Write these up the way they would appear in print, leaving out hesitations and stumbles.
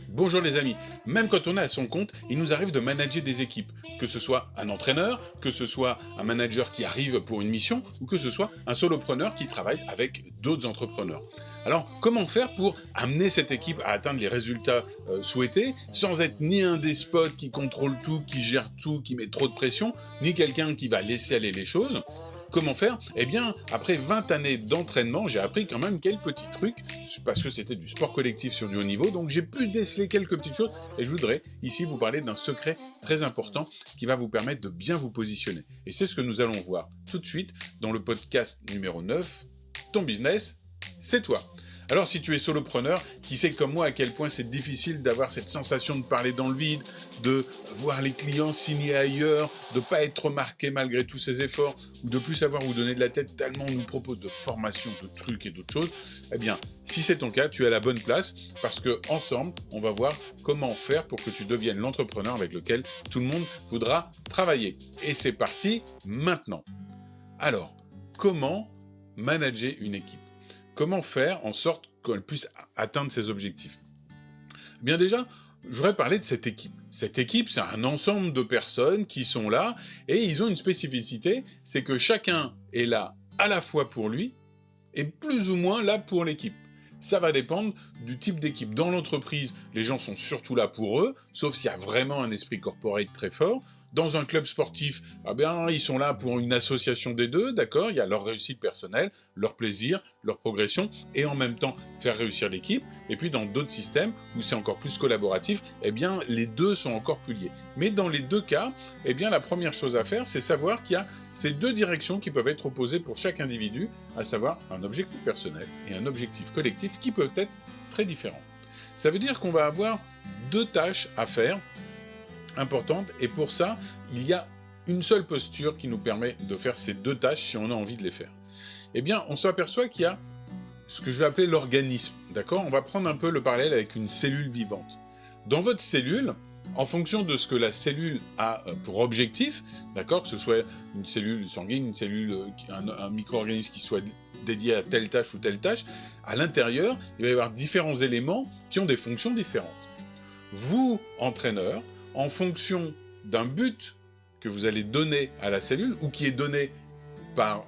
Bonjour les amis, même quand on est à son compte, il nous arrive de manager des équipes, que ce soit un entraîneur, que ce soit un manager qui arrive pour une mission, ou que ce soit un solopreneur qui travaille avec d'autres entrepreneurs. Alors, comment faire pour amener cette équipe à atteindre les résultats souhaités, sans être ni un despote qui contrôle tout, qui gère tout, qui met trop de pression, ni quelqu'un qui va laisser aller les choses? Comment faire? Eh bien, après 20 années d'entraînement, j'ai appris quand même quelques petits trucs, parce que c'était du sport collectif sur du haut niveau, donc j'ai pu déceler quelques petites choses, et je voudrais ici vous parler d'un secret très important qui va vous permettre de bien vous positionner. Et c'est ce que nous allons voir tout de suite dans le podcast numéro 9, Ton business, c'est toi. Alors si tu es solopreneur, qui sait comme moi à quel point c'est difficile d'avoir cette sensation de parler dans le vide, de voir les clients signer ailleurs, de pas être remarqué malgré tous ces efforts, ou de plus savoir où donner de la tête tellement on nous propose de formations, de trucs et d'autres choses, eh bien, si c'est ton cas, tu es à la bonne place, parce que ensemble, on va voir comment faire pour que tu deviennes l'entrepreneur avec lequel tout le monde voudra travailler. Et c'est parti maintenant. Alors, comment manager une équipe? Comment faire en sorte qu'elle puisse atteindre ses objectifs? Eh bien déjà, je voudrais parler de cette équipe. Cette équipe, c'est un ensemble de personnes qui sont là et ils ont une spécificité, c'est que chacun est là à la fois pour lui et plus ou moins là pour l'équipe. Ça va dépendre du type d'équipe. Dans l'entreprise, les gens sont surtout là pour eux, sauf s'il y a vraiment un esprit corporate très fort. Dans un club sportif, eh bien, ils sont là pour une association des deux, d'accord? Il y a leur réussite personnelle, leur plaisir, leur progression, et en même temps faire réussir l'équipe. Et puis dans d'autres systèmes, où c'est encore plus collaboratif, eh bien, les deux sont encore plus liés. Mais dans les deux cas, eh bien, la première chose à faire, c'est savoir qu'il y a ces deux directions qui peuvent être opposées pour chaque individu, à savoir un objectif personnel et un objectif collectif qui peuvent être très différents. Ça veut dire qu'on va avoir deux tâches à faire importantes, et pour ça, il y a une seule posture qui nous permet de faire ces deux tâches si on a envie de les faire. Eh bien, on s'aperçoit qu'il y a ce que je vais appeler l'organisme, d'accord? On va prendre un peu le parallèle avec une cellule vivante. Dans votre cellule, en fonction de ce que la cellule a pour objectif, d'accord, que ce soit une cellule sanguine, une cellule, un micro-organisme qui soit dédié à telle tâche ou telle tâche, à l'intérieur, il va y avoir différents éléments qui ont des fonctions différentes. Vous, entraîneur, en fonction d'un but que vous allez donner à la cellule, ou qui est donné par,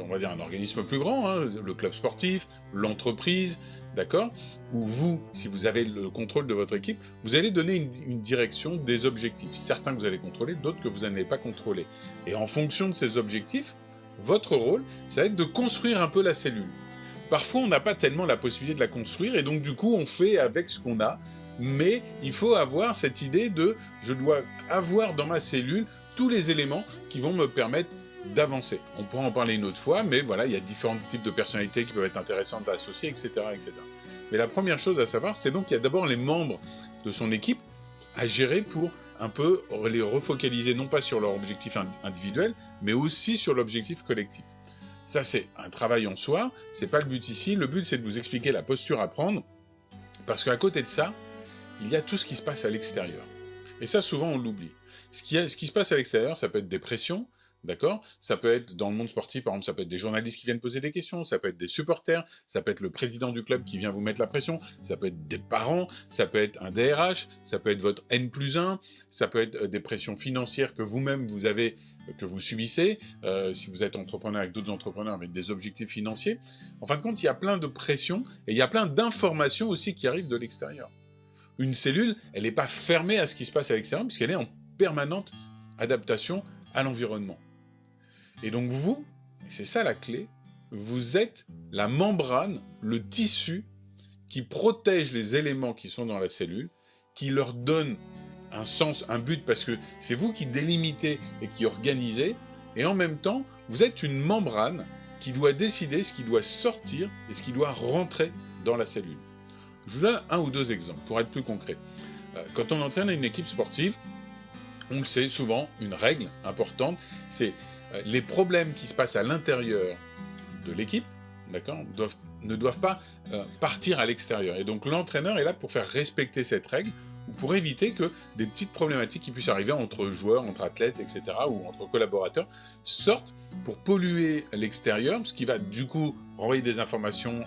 on va dire, un organisme plus grand, hein, le club sportif, l'entreprise, d'accord? Ou vous, si vous avez le contrôle de votre équipe, vous allez donner une direction, des objectifs. Certains que vous allez contrôler, d'autres que vous n'allez pas contrôler. Et en fonction de ces objectifs, votre rôle, ça va être de construire un peu la cellule. Parfois, on n'a pas tellement la possibilité de la construire, et donc du coup, on fait avec ce qu'on a, mais il faut avoir cette idée de « je dois avoir dans ma cellule tous les éléments qui vont me permettre d'avancer ». On pourra en parler une autre fois, mais voilà, il y a différents types de personnalités qui peuvent être intéressantes à associer, etc., etc. Mais la première chose à savoir, c'est donc qu'il y a d'abord les membres de son équipe à gérer pour un peu les refocaliser, non pas sur leur objectif individuel, mais aussi sur l'objectif collectif. Ça, c'est un travail en soi, c'est pas le but ici. Le but, c'est de vous expliquer la posture à prendre, parce qu'à côté de ça, il y a tout ce qui se passe à l'extérieur. Et ça, souvent, on l'oublie. Ce qui se passe à l'extérieur, ça peut être des pressions, d'accord? Ça peut être, dans le monde sportif, par exemple, ça peut être des journalistes qui viennent poser des questions, ça peut être des supporters, ça peut être le président du club qui vient vous mettre la pression, ça peut être des parents, ça peut être un DRH, ça peut être votre N+1, ça peut être des pressions financières que vous-même vous avez, que vous subissez, si vous êtes entrepreneur avec d'autres entrepreneurs avec des objectifs financiers. En fin de compte, il y a plein de pressions, et il y a plein d'informations aussi qui arrivent de l'extérieur. Une cellule, elle n'est pas fermée à ce qui se passe à l'extérieur, puisqu'elle est en permanente adaptation à l'environnement. Et donc vous, et c'est ça la clé, vous êtes la membrane, le tissu qui protège les éléments qui sont dans la cellule, qui leur donne un sens, un but, parce que c'est vous qui délimitez et qui organisez, et en même temps, vous êtes une membrane qui doit décider ce qui doit sortir et ce qui doit rentrer dans la cellule. Je vous donne un ou deux exemples, pour être plus concret. Quand on entraîne une équipe sportive, on le sait souvent, une règle importante, c'est les problèmes qui se passent à l'intérieur de l'équipe, d'accord, ne doivent pas partir à l'extérieur. Et donc l'entraîneur est là pour faire respecter cette règle, ou pour éviter que des petites problématiques qui puissent arriver entre joueurs, entre athlètes, etc., ou entre collaborateurs, sortent pour polluer l'extérieur, ce qui va du coup renvoyer des informations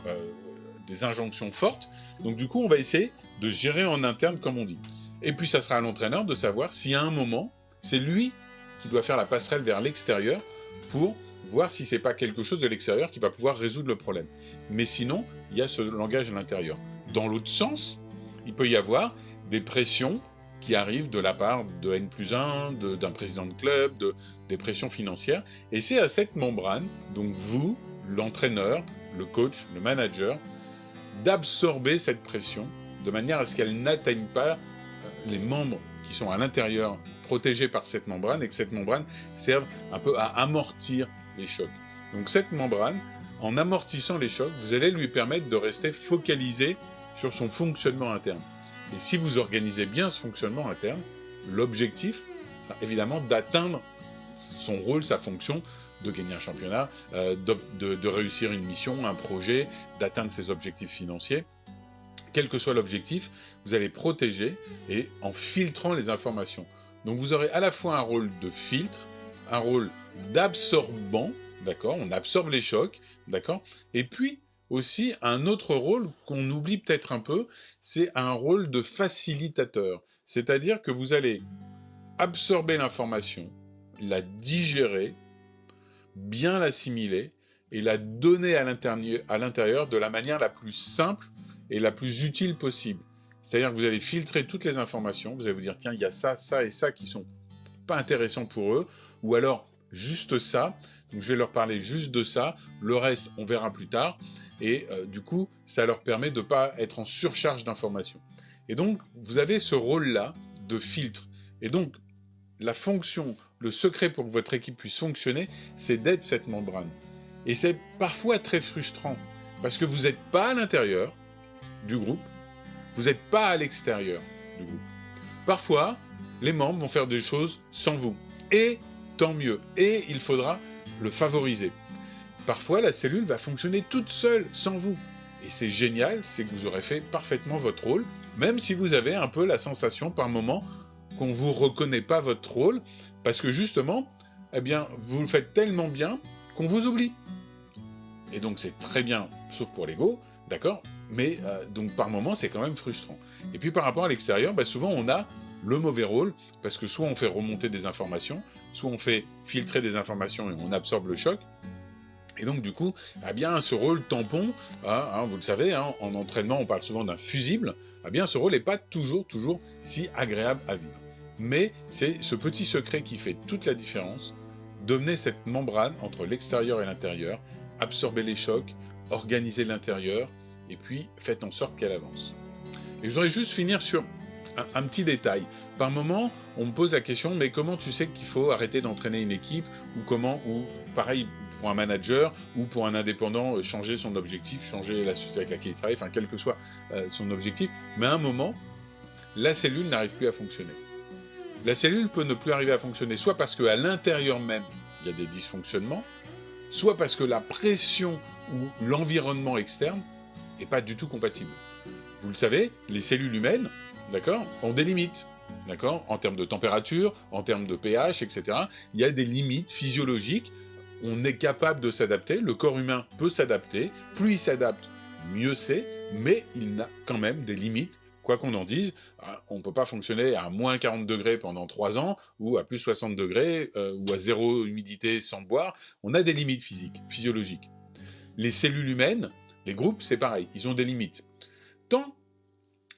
des injonctions fortes. Donc du coup, on va essayer de gérer en interne, comme on dit. Et puis ça sera à l'entraîneur de savoir si à un moment, c'est lui qui doit faire la passerelle vers l'extérieur pour voir si c'est pas quelque chose de l'extérieur qui va pouvoir résoudre le problème. Mais sinon, il y a ce langage à l'intérieur. Dans l'autre sens, il peut y avoir des pressions qui arrivent de la part de N+1, d'un président de club, des pressions financières. Et c'est à cette membrane, donc vous, l'entraîneur, le coach, le manager, d'absorber cette pression de manière à ce qu'elle n'atteigne pas les membres qui sont à l'intérieur, protégés par cette membrane, et que cette membrane serve un peu à amortir les chocs. Donc cette membrane, en amortissant les chocs, vous allez lui permettre de rester focalisé sur son fonctionnement interne. Et si vous organisez bien ce fonctionnement interne, l'objectif sera évidemment d'atteindre son rôle, sa fonction, de gagner un championnat, de réussir une mission, un projet, d'atteindre ses objectifs financiers. Quel que soit l'objectif, vous allez protéger et en filtrant les informations. Donc vous aurez à la fois un rôle de filtre, un rôle d'absorbant, d'accord, on absorbe les chocs, d'accord, et puis aussi un autre rôle qu'on oublie peut-être un peu, c'est un rôle de facilitateur. C'est-à-dire que vous allez absorber l'information, la digérer, bien l'assimiler et la donner à l'intérieur de la manière la plus simple et la plus utile possible. C'est-à-dire que vous allez filtrer toutes les informations, vous allez vous dire, tiens, il y a ça, ça et ça qui sont pas intéressants pour eux, ou alors juste ça, donc je vais leur parler juste de ça, le reste, on verra plus tard, et du coup, ça leur permet de ne pas être en surcharge d'informations. Et donc, vous avez ce rôle-là de filtre. Et donc, la fonction, le secret pour que votre équipe puisse fonctionner, c'est d'être cette membrane. Et c'est parfois très frustrant, parce que vous n'êtes pas à l'intérieur du groupe, vous n'êtes pas à l'extérieur du groupe. Parfois, les membres vont faire des choses sans vous. Et tant mieux. Et il faudra le favoriser. Parfois, la cellule va fonctionner toute seule, sans vous. Et c'est génial, c'est que vous aurez fait parfaitement votre rôle, même si vous avez un peu la sensation par moment qu'on ne vous reconnaît pas votre rôle, parce que justement, eh bien, vous le faites tellement bien qu'on vous oublie. Et donc c'est très bien, sauf pour l'ego, d'accord, mais donc par moment c'est quand même frustrant. Et puis par rapport à l'extérieur, souvent on a le mauvais rôle, parce que soit on fait remonter des informations, soit on fait filtrer des informations et on absorbe le choc. Et donc du coup, eh bien, ce rôle tampon, vous le savez, en entraînement on parle souvent d'un fusible, eh bien ce rôle n'est pas toujours si agréable à vivre. Mais c'est ce petit secret qui fait toute la différence. Devenez cette membrane entre l'extérieur et l'intérieur, absorbez les chocs, organisez l'intérieur, et puis faites en sorte qu'elle avance. Et je voudrais juste finir sur un petit détail. Par moment, on me pose la question, mais comment tu sais qu'il faut arrêter d'entraîner une équipe, ou pareil pour un manager, ou pour un indépendant, changer son objectif, changer la société avec laquelle il travaille, enfin quel que soit son objectif, mais à un moment, la cellule n'arrive plus à fonctionner. La cellule peut ne plus arriver à fonctionner, soit parce qu'à l'intérieur même, il y a des dysfonctionnements, soit parce que la pression ou l'environnement externe n'est pas du tout compatible. Vous le savez, les cellules humaines, d'accord, ont des limites, d'accord, en termes de température, en termes de pH, etc. Il y a des limites physiologiques. On est capable de s'adapter, le corps humain peut s'adapter, plus il s'adapte, mieux c'est, mais il a quand même des limites. Quoi qu'on en dise, on ne peut pas fonctionner à moins 40 degrés pendant 3 ans, ou à plus 60 degrés, ou à zéro humidité sans boire. On a des limites physiques, physiologiques. Les cellules humaines, les groupes, c'est pareil, ils ont des limites. Tant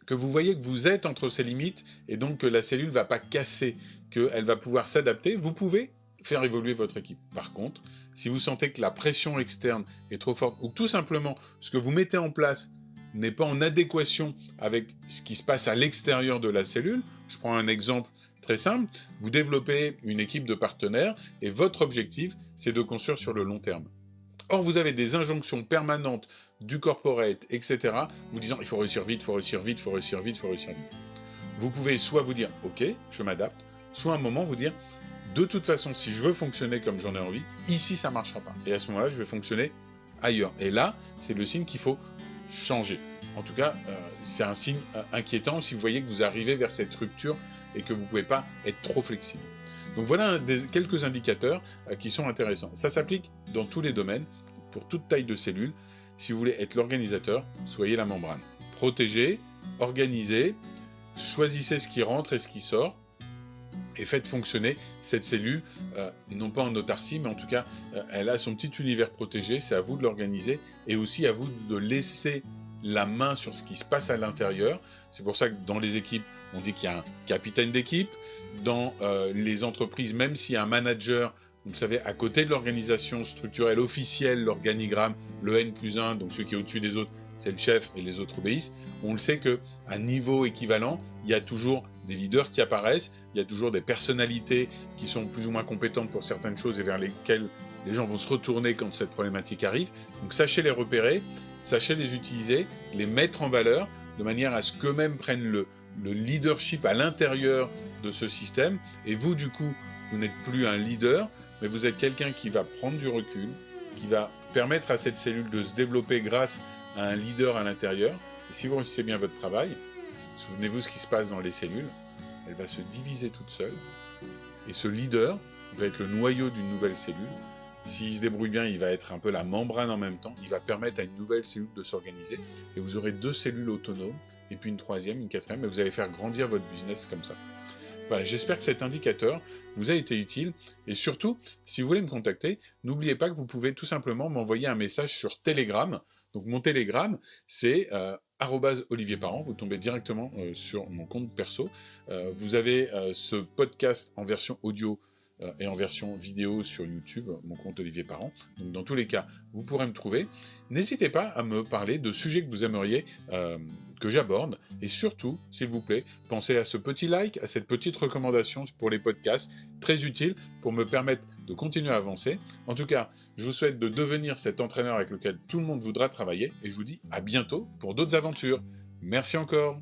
que vous voyez que vous êtes entre ces limites, et donc que la cellule ne va pas casser, qu'elle va pouvoir s'adapter, vous pouvez faire évoluer votre équipe. Par contre, si vous sentez que la pression externe est trop forte, ou que tout simplement ce que vous mettez en place n'est pas en adéquation avec ce qui se passe à l'extérieur de la cellule, je prends un exemple très simple, vous développez une équipe de partenaires et votre objectif, c'est de construire sur le long terme. Or, vous avez des injonctions permanentes du corporate, etc., vous disant il faut réussir vite, il faut réussir vite, il faut réussir vite, il faut réussir vite. Vous pouvez soit vous dire ok, je m'adapte, soit à un moment vous dire de toute façon, si je veux fonctionner comme j'en ai envie, ici ça ne marchera pas. Et à ce moment-là, je vais fonctionner ailleurs. Et là, c'est le signe qu'il faut changer. En tout cas, c'est un signe inquiétant si vous voyez que vous arrivez vers cette rupture et que vous ne pouvez pas être trop flexible. Donc voilà quelques indicateurs qui sont intéressants. Ça s'applique dans tous les domaines, pour toute taille de cellule. si vous voulez être l'organisateur, soyez la membrane. Protégez, organisez, choisissez ce qui rentre et ce qui sort, et faites fonctionner cette cellule, non pas en autarcie, mais en tout cas, elle a son petit univers protégé, c'est à vous de l'organiser, et aussi à vous de laisser la main sur ce qui se passe à l'intérieur. C'est pour ça que dans les équipes, on dit qu'il y a un capitaine d'équipe. Dans les entreprises, même s'il y a un manager, vous savez, à côté de l'organisation structurelle officielle, l'organigramme, le N+1, donc celui qui est au-dessus des autres, c'est le chef et les autres obéissent. On le sait qu'à niveau équivalent, il y a toujours des leaders qui apparaissent, il y a toujours des personnalités qui sont plus ou moins compétentes pour certaines choses et vers lesquelles les gens vont se retourner quand cette problématique arrive. Donc sachez les repérer, sachez les utiliser, les mettre en valeur, de manière à ce qu'eux-mêmes prennent le leadership à l'intérieur de ce système. Et vous, du coup, vous n'êtes plus un leader, mais vous êtes quelqu'un qui va prendre du recul, qui va permettre à cette cellule de se développer grâce à un leader à l'intérieur. Et si vous réussissez bien votre travail, souvenez-vous ce qui se passe dans les cellules, elle va se diviser toute seule. Et ce leader va être le noyau d'une nouvelle cellule. S'il se débrouille bien, il va être un peu la membrane en même temps. Il va permettre à une nouvelle cellule de s'organiser. Et vous aurez 2 cellules autonomes, et puis une troisième, une quatrième, et vous allez faire grandir votre business comme ça. Voilà, j'espère que cet indicateur vous a été utile. Et surtout, si vous voulez me contacter, n'oubliez pas que vous pouvez tout simplement m'envoyer un message sur Telegram. Donc mon Telegram, c'est @Olivier Parent. Vous tombez directement sur mon compte perso. Vous avez ce podcast en version audio et en version vidéo sur YouTube, mon compte Olivier Parent. Donc dans tous les cas, vous pourrez me trouver. N'hésitez pas à me parler de sujets que vous aimeriez que j'aborde. Et surtout, s'il vous plaît, pensez à ce petit like, à cette petite recommandation pour les podcasts, très utile pour me permettre de continuer à avancer. En tout cas, je vous souhaite de devenir cet entraîneur avec lequel tout le monde voudra travailler. Et je vous dis à bientôt pour d'autres aventures. Merci encore.